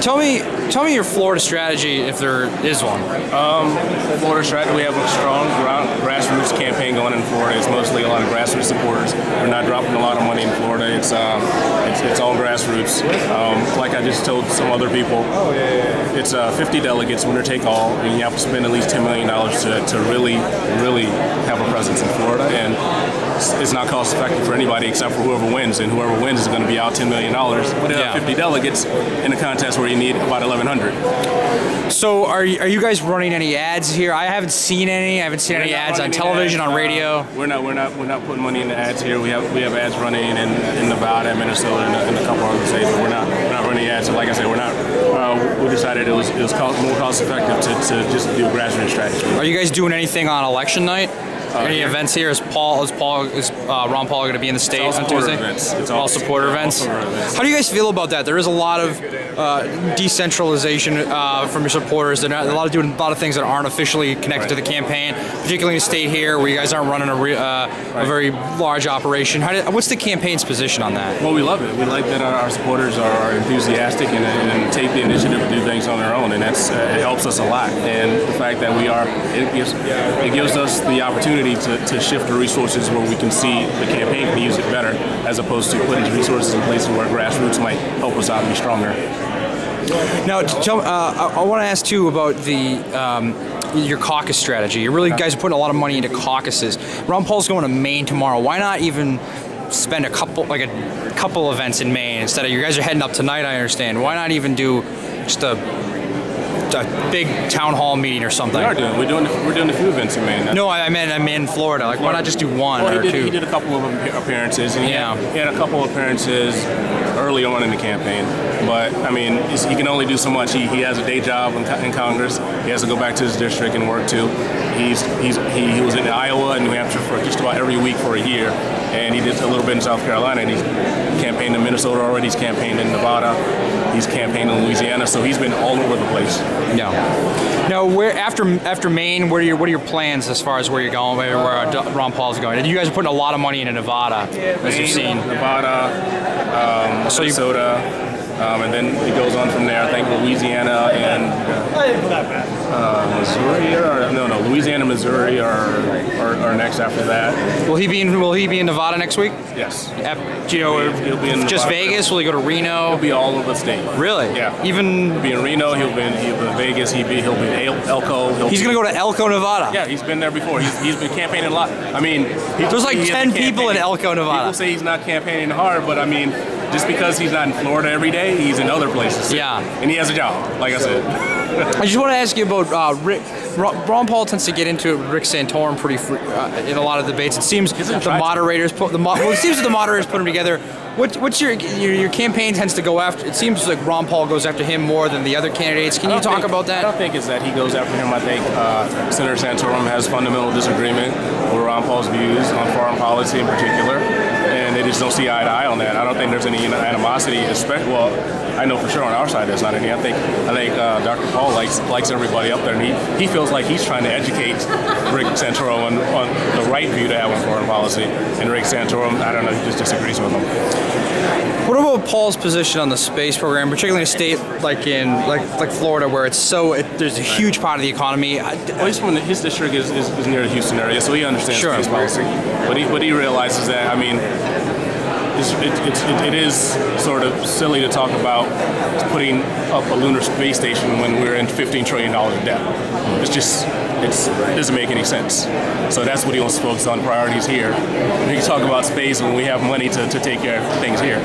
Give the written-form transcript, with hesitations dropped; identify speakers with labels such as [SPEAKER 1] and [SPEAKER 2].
[SPEAKER 1] Tell me your Florida strategy, if there is one.
[SPEAKER 2] Florida strategy, we have a strong grassroots campaign going in Florida. It's mostly a lot of grassroots supporters. We're not dropping a lot of money in Florida. It's all grassroots. Like I just told some other people, it's 50 delegates, winner take all, and you have to spend at least $10 million to really have a presence in Florida. And it's not cost effective for anybody except for whoever wins, and whoever wins is going to be out $10 million. But there are 50 delegates in a contest where you need about 1,100.
[SPEAKER 1] So are you guys running any ads here? I haven't seen any. I haven't seen any ads on television, on radio.
[SPEAKER 2] We're not putting money into ads here. We have ads running in Nevada, Minnesota, and a couple other states. But we're not running ads. So like I said, we're not. We decided it was more cost effective to just do a grassroots strategy.
[SPEAKER 1] Are you guys doing anything on election night? Any events here? Is Ron Paul going to be in the state on Tuesday?
[SPEAKER 2] It's
[SPEAKER 1] all supporter events. How do you guys feel about that? There is a lot of decentralization from your supporters. They're not doing a lot of things that aren't officially connected to the campaign, particularly in a state here where you guys aren't running a very large operation. What's the campaign's position on that?
[SPEAKER 2] Well, we love it. We like that our supporters are enthusiastic and take the initiative to do things on their own, and it helps us a lot. And the fact that it gives us the opportunity to shift the resources where we can see the campaign can use it better, as opposed to putting resources in places where grassroots might help us out and be stronger.
[SPEAKER 1] Now, I want to ask too about your caucus strategy. You guys are putting a lot of money into caucuses. Ron Paul's going to Maine tomorrow. Why not even spend a couple events in Maine instead of, you guys are heading up tonight, I understand. Why not even do just a big town hall meeting or something?
[SPEAKER 2] We're doing a few events in Maine.
[SPEAKER 1] No, I'm in Florida. Like, why not just do one or two?
[SPEAKER 2] He did a couple of appearances. And he had a couple of appearances early on in the campaign. But I mean, he can only do so much. He has a day job in Congress. He has to go back to his district and work too. He was in Iowa and New Hampshire for just about every week for a year, and he did a little bit in South Carolina. And he's campaigned in Minnesota already. He's campaigned in Nevada. He's campaigned in Louisiana. So he's been all over the place.
[SPEAKER 1] Yeah. Now, where after Maine, what are your plans as far as where you're going, where Ron Paul's going? You guys are putting a lot of money into Nevada, as you've seen.
[SPEAKER 2] Nevada, Minnesota. And then it goes on from there. I think Louisiana and Missouri, Louisiana, Missouri are next after that.
[SPEAKER 1] Will he be in Nevada next week?
[SPEAKER 2] Yes.
[SPEAKER 1] He'll be in just Nevada. Vegas? Will he go to Reno?
[SPEAKER 2] He'll be all over the state.
[SPEAKER 1] Really?
[SPEAKER 2] Yeah.
[SPEAKER 1] He'll
[SPEAKER 2] be in Reno. He'll be in Vegas. He'll be in Elko.
[SPEAKER 1] He's gonna go to Elko, Nevada.
[SPEAKER 2] Yeah, he's been there before. He's been campaigning a lot. I mean,
[SPEAKER 1] there's like 10 people in Elko, Nevada.
[SPEAKER 2] People say he's not campaigning hard, but I mean, just because he's not in Florida every day, he's in other places.
[SPEAKER 1] Yeah.
[SPEAKER 2] And he has a job, like I said.
[SPEAKER 1] I just want to ask you about Ron Paul tends to get into Rick Santorum in a lot of debates. It seems the moderators put him together. What's your campaign tends to go after? It seems like Ron Paul goes after him more than the other candidates. Can you talk about that?
[SPEAKER 2] I don't think it's that he goes after him. I think Senator Santorum has fundamental disagreement with Ron Paul's views on foreign policy in particular, and they just don't see eye to eye on that. I don't think there's any animosity. Well, I know for sure on our side there's not any. I think Dr. Paul likes everybody up there, and he feels like he's trying to educate Rick Santorum on the right view to have on foreign policy, and Rick Santorum, I don't know, he just disagrees with him.
[SPEAKER 1] What about Paul's position on the space program, particularly in a state like Florida, where there's a huge part of the economy?
[SPEAKER 2] Well, his district is near the Houston area, so he understands space policy. But he realizes that, I mean, it is sort of silly to talk about putting up a lunar space station when we're in $15 trillion in debt. It doesn't make any sense. So that's what he wants to focus on, priorities here. We can talk about space when we have money to take care of things here.